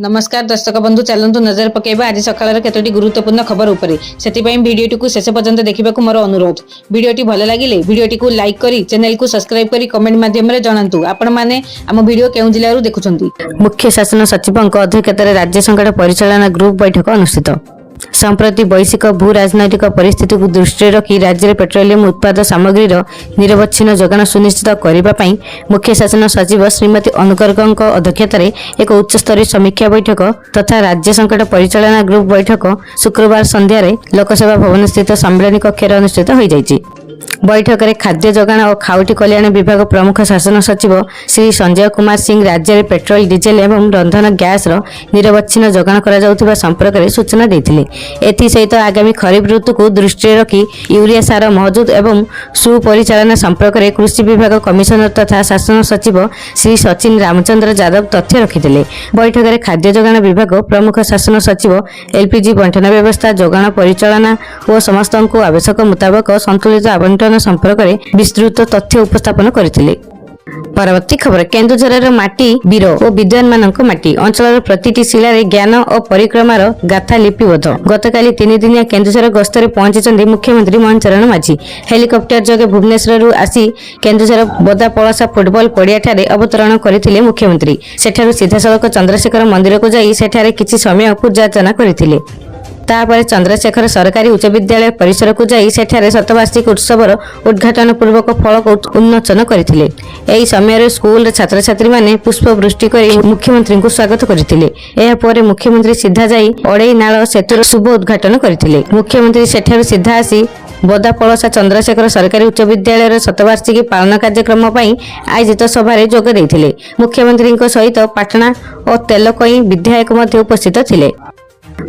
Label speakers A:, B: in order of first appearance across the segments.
A: नमस्कार दर्शक बंधु चलतु नजर पकेबा आज सकाळ केतोटी गुरुत्वपूर्ण खबर उपरे सेतिपई भिडियोटी को शेष पर्यंत देखिबाकू मोर अनुरोध। भिडियोटी भल लागिले भिडियोटी को लाइक करी चैनल को सब्सक्राइब करी कमेंट माध्यम रे जणांतु आपण माने आम भिडियो केउ जिल्ला रु देखुछंती। मुख्य शासन सचिवक अध्यक्षतार राज्य संकट परिचालना ग्रुप बैठक अनुष्ठित। संप्रति वैश्विक भू राजनैतिक परिस्थिति को दृष्टि रखी राज्य में पेट्रोलियम उत्पाद सामग्री निरवच्छिन्न जोगान सुनिश्चित करने मुख्य शासन सचिव श्रीमती अनुकर्क अध्यक्षतार एक उच्चस्तरीय समीक्षा बैठक तथा राज्य संकट परिचालना ग्रुप बैठक शुक्रवार संध्यार लोकसभा भवन स्थित सम्मेलन कक्ष अनुष्ठित हो जाइछि। बैठक में खाद्य जोगान और खाउटी कल्याण विभाग प्रमुख शासन सचिव श्री संजय कुमार सिंह राज्य में पेट्रोल डीजेल एवं रंधन गैस निरवच्छिन्न जोगान करा संपर्क में सूचना देते। एसहित आगामी खरीफ ऋतु को दृष्टि रखी यूरिया सार महजूद एवं सुपरिचालना संपर्क में कृषि विभाग कमिशनर तथा शासन सचिव श्री सचिन रामचंद्र यादव तथ्य रखिते। बैठक में खाद्य जोगान विभाग प्रमुख शासन सचिव एलपीजी बंटन व्यवस्था जोगान परिचालना और समस्त को आवश्यक मुताबक संतुलित आवंटन संपर्क में विस्तृत तथ्य उपस्थापन करथिले। परवर्ती खबर केन्दुझर माटी वीर और विद्वान मानक माटी अंचल प्रतिटी शिलार ज्ञान और परिक्रमार गाथा लिपिबद्ध। गतकाली 3 दिनिया केन्दुझर गस्तर पहुंची मुख्यमंत्री मोहन चरण माझी हेलिकप्टर जगे भुवनेश्वर आसी केन्दुझर बदा पलसा फुटबॉल पड़िया ठारे अवतरण करथिले। मुख्यमंत्री सेठारु सीधासलख चंद्रशेखर मंदिर को जाई सेठारे किछि समय पूजा अर्चना करथिले। तापर चंद्रशेखर सरकारी उच्च विद्यालय परिसर को जाई सेठारे शतवार्षिक उत्सवर उद्घाटन पूर्वक फलक उन्मोचन करथिले। एही समय स्कूल छात्र छात्री माने पुष्प वृष्टि करी मुख्यमंत्री को स्वागत करथिले। एहा परे मुख्यमंत्री सीधा जाई अड़ई नाଳ सेतुर शुभ उद्घाटन करथिले। मुख्यमंत्री सेठारु सीधा आसी बदा पलसा चंद्रशेखर सरकारी उच्च विद्यालय शतवार्षिकी पालन कार्यक्रम आयोजित सभारे जोग देइथिले। मुख्यमंत्री सहित पाटना और तेलकई विधायक मध्य उपस्थित थिले।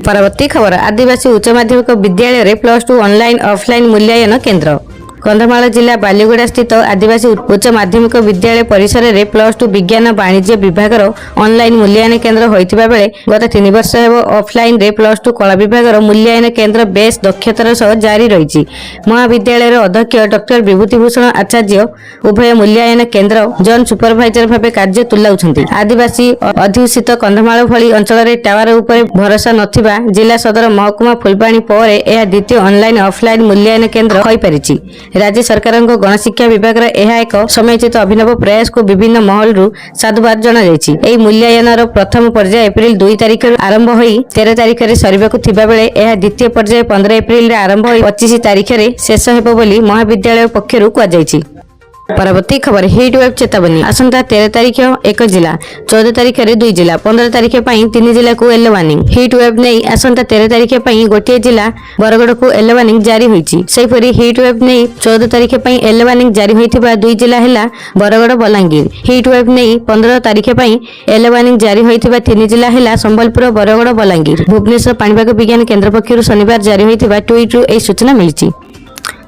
A: परवर्ती खबर आदिवासी उच्च माध्यमिक विद्यालय +2 ऑनलाइन ऑफलाइन मूल्यांकन केंद्र कंधमाल जिला बालीगुड़ा स्थित आदिवासी उच्च माध्यमिक विद्यालय परिसर में +2 विज्ञान वाणिज्य विभाग ऑनलाइन मूल्यांकन केंद्र होइतिबा बेले गत 3 वर्ष हेब ऑफलाइन रे +2 कला विभाग मूल्यांकन केंद्र बेस दक्षतार सह जारी रही। महाविद्यालय अध्यक्ष डॉक्टर विभूतिभूषण आचार्य उभय मूल्यांकन केंद्र जन सुपरभाइजर भाव कार्य तुलाउछन्ति। आदिवासी अध्युषित कंधमाल भली अंचल में टावर उपर भरोसा नथिबा जिला सदर महकुमा फुलबाणी पर यह द्वितीय ऑनलाइन ऑफलाइन मूल्यांकन केंद्र होई परिछि। राज्य सरकार गणशिक्षा विभाग एक समयोचित अभिनव प्रयास को विभिन्न महल साधुवाद जनाଯାଇଛି। एही मूल्यांकन प्रथम पर्याय एप्रिल 2 तारिख आरंभ होई 13 तारिख रे सरिबाकु थिबा बेले यह द्वितीय पर्याय 15 एप्रिल रे आरंभ होई 25 तारिख रे शेष हेबो बोली महाविद्यालय पक्षरु कुआଯାଇଛି। परवर्ती खबर हीट वेव चेतावनी आसंता 13 तारिख 1 जिला 14 तारिख 2 जिला 15 तारिख 3 जिला को येलो वार्निंग। हीट वेव नहीं आसंता 13 तारिख गोटे जिला बरगड़ को येलो वार्निंग जारी होईछि। सेहिपरि हीट वेव नहीं 14 तारिख येलो वार्निंग जारी होइथिबा 2 जिला हैला बरगड़ बलांगीर। हीट वेव नहीं 15 तारिख येलो वार्निंग जारी होइथिबा 3 जिला हैला संबलपुर बरगड़ बलांगीर। भुवनेश्वर पाणीपाग विज्ञान केंद्र पक्षरु शनिवार जारी होइथिबा ट्वीट रु एही सूचना मिलिछि।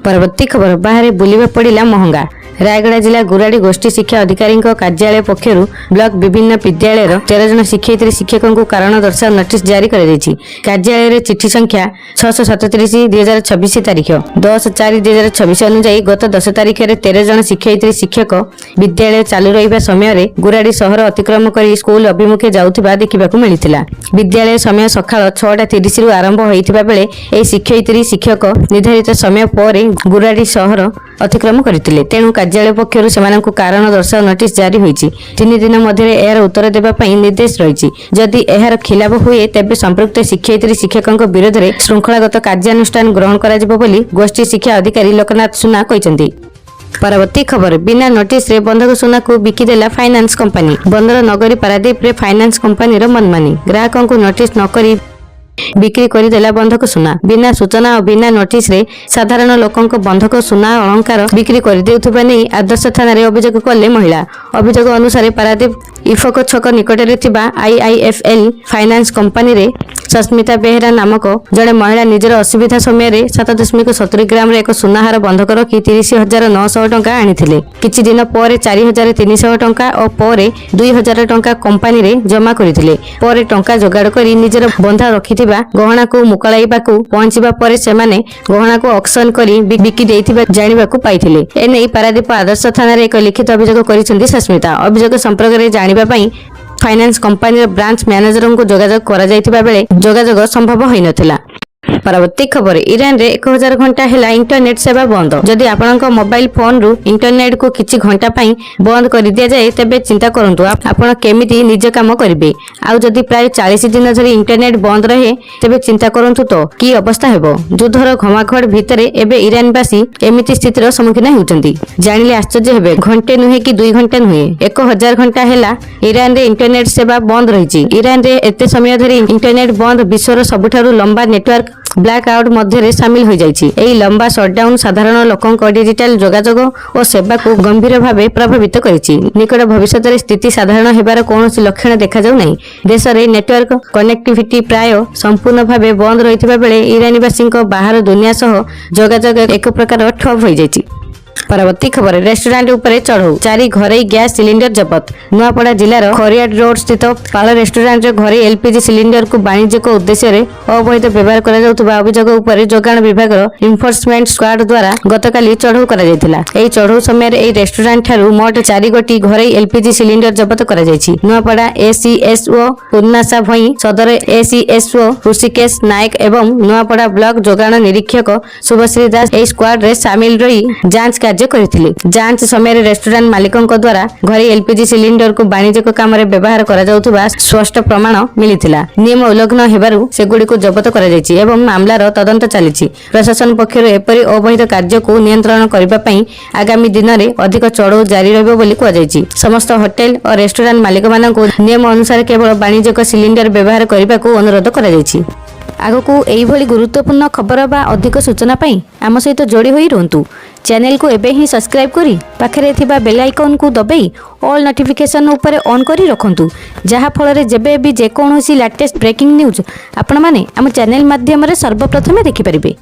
A: परवर्ती खबर बाहर बुलिबा पड़िला महंगा रायगढ़ जिला गुराड़ी गोष्ठी शिक्षा अधिकारी कार्यालय पक्षर ब्लॉक विभिन्न विद्यालय 13 जन शिक्षयित्री शिक्षकों को कारण दर्शाओ नोटिस जारी कर कार्यालय चिठी संख्या 637/2026 तारीख 10/4/2026 अनुसार गत 10 तारीख 13 जन शिक्षयित्री शिक्षक विद्यालय चालू रहा समय गुराड़ी सहर अतिक्रम कर स्कूल अभिमुखे जाउथिबा देखिबाकू मिलिथिला। विद्यालय समय सकाळ 6:30 रु आरंभ होइथिबा बेले ए शिक्षयित्री शिक्षक निर्धारित समय पर गुराड़ी सहर अतिक्रम करथिले। तेणु कार्यालय पक्षर सेमानंकु कारण दर्शाओ नोटिस जारी होईछि। 3 दिन मध्य एहार उत्तर देबा पई निर्देश रहिछि। जदि एहार खिलाफ हुए तेबे संपृक्त शिक्षयित्री शिक्षकक विरोध में श्रृंखलागत कार्यानुष्ठान ग्रहण करा जिवो बोली गोष्ठी शिक्षा अधिकारी लोकनाथ सुना कहिसंती। परवर्ती खबर बिना नोटिस रे बंधक सुना को बिकिदेला फाइनान्स कंपनी। बंदर नगरी पारादीप रे फाइनान्स कंपनी रो मनमानी ग्राहकों को नोटिस नकरी बिक्री करदेला बंधक सुना। बिना सूचना और बिना नोटिस रे साधारण लोकों को बंधक सुना अलंकार बिक्री कर देउथबा नै आदर्श थाना रे अभियोग कले महिला। अभियोग अनुसार पारादीप इफको छक निकट रे थिबा आईआईएफएल फाइनान्स कंपनी रे सस्मिता बेहेरा नामक जड़े महिला निजर असुविधा समय 7.70 ग्राम रे एक सुनाहार बंधक रखी 30,900 टंका आनिथिले। किछि दिन पर 4,300 टंका और पर 2,000 टंका कंपनी रे जमा करथिले। पर टंका जोगाड़ करी निजर बंधा रखिथिबा गहना को मुकळाइबाकू पहुंचीबा पर सेमाने गहना को ऑक्शन करी बिकी देइथिबा जानिबाकू पाइथिले। एनै पारादीप आदर्श थाना रे एक लिखित अभियोग करिसेंती सस्मिता। अभियोग संपर्क रे जानिबा पई फाइनेंस कंपनी ब्रांच मैनेजर को जोगाजोग करा जायतिबा बेले जोगाजोग संभव होई नथिला। परवर्ती खबर ईरान रे 1000 घंटा हेला इंटरनेट सेवा बंद। जदि आपनक मोबाइल फोन रु इंटरनेट को किछि घंटा पई बंद कर दिया जाए तेबे चिंता करंतु आपण केमिति निज काम करिवे। आउ जदि प्राय 40 दिन धरि इंटरनेट बंद रहे तेबे चिंता करंतु तो की अवस्था हेबो। युद्धर घमाघड़ भितरे एबे ईरानवासी एमिति स्थितिर सम्मुखीन होउचंती। जानिले आश्चर्य हेबे घंटे नुहे कि 2 घंटा नुहे 1000 घंटा हेला ईरान रे इंटरनेट सेवा बंद रहिछि। ईरान रे एते समय धरि इंटरनेट बंद विश्वर सबुठारु लंबा नेटवर्क ब्लैक आउट मध्य सामिल हो जाइछि। एही लंबा शटडाउन साधारण लोकंक डिजिटल जोगाजोग और सेवा को गंभीर भावे प्रभावित करिछि। निकट भविष्य में स्थिति साधारण हेबार कौनसी लक्षण देखा जाउ नहीं। देश में नेटवर्क कनेक्टिविटी प्राय संपूर्ण भावे बंद रहिथिबा बेले ईरानीवासी बाहर दुनिया सह जोगाजोग एक प्रकार ठप हो जाइछि। परवर्ती खबर रेस्टोरेंट उपरे चढ़ऊ 4 घरे गैस सिलिंडर जबत। नुआपड़ा जिलार खरियाड रोड स्थित पाल रेस्टोरेंट रे घरे एलपीजी सिलिंडर को वाणिज्यिक उद्देश्य रे अवैध व्यवहार करा जाउतबा अभियोग उपरे जोगाण विभाग इन्फोर्समेंट स्क्वाड द्वारा गतकाली चढ़ऊ करा जायतिला। एही चढ़ऊ समय रे एही रेस्टोरेंट थारु मोट 4 गोटी घरे एलपीजी सिलिंडर जबत करा जायछि। नुआपड़ा एसीएसओ पूर्णासा भई सदर एसीएसओ ऋषिकेश नायक एवं नुआपड़ा ब्लॉक जोगाण निरीक्षक शुभश्री दास एही स्क्वाड रे शामिल रही जांच कार्य करथिले। जांच समय रेस्टोरेंट मालिकंक द्वारा घरे एलपीजी सिलिंडर को वाणिज्यिक काम रे व्यवहार करा जाउतबा स्पष्ट प्रमाण मिलिथिला। नियम उल्लंघन हेबारु सेगुडी को जब्त करा जायछि एवं मामलार तदंत चलिछि। प्रशासन पक्षरु एपरि अवैध कार्य को नियंत्रण करिबा पई आगामी दिन रे अधिक चढ़ऊ जारी रहबो बोली कुआ जायछि। समस्त होटल और रेस्टोरेंट मालिक मानक नियम अनुसार केवल वाणिज्यिक सिलिंडर व्यवहार करिबा को अनुरोध करा जायछि। आगकू एही भली गुरुत्वपूर्ण खबर बा अधिक सूचना पाई आम सहित जोड़ी होई रहंतु। चैनल को एबे ही सब्सक्राइब करी पाखरे थिबा बेल आइकन को दबाई ऑल नोटिफिकेशन ऊपर ऑन करी रखंतु। जहा फल रे जेबे भी जे कोनोसी लेटेस्ट ब्रेकिंग न्यूज आपण माने हम चैनल माध्यम रे सर्वप्रथमे देखि परिबे।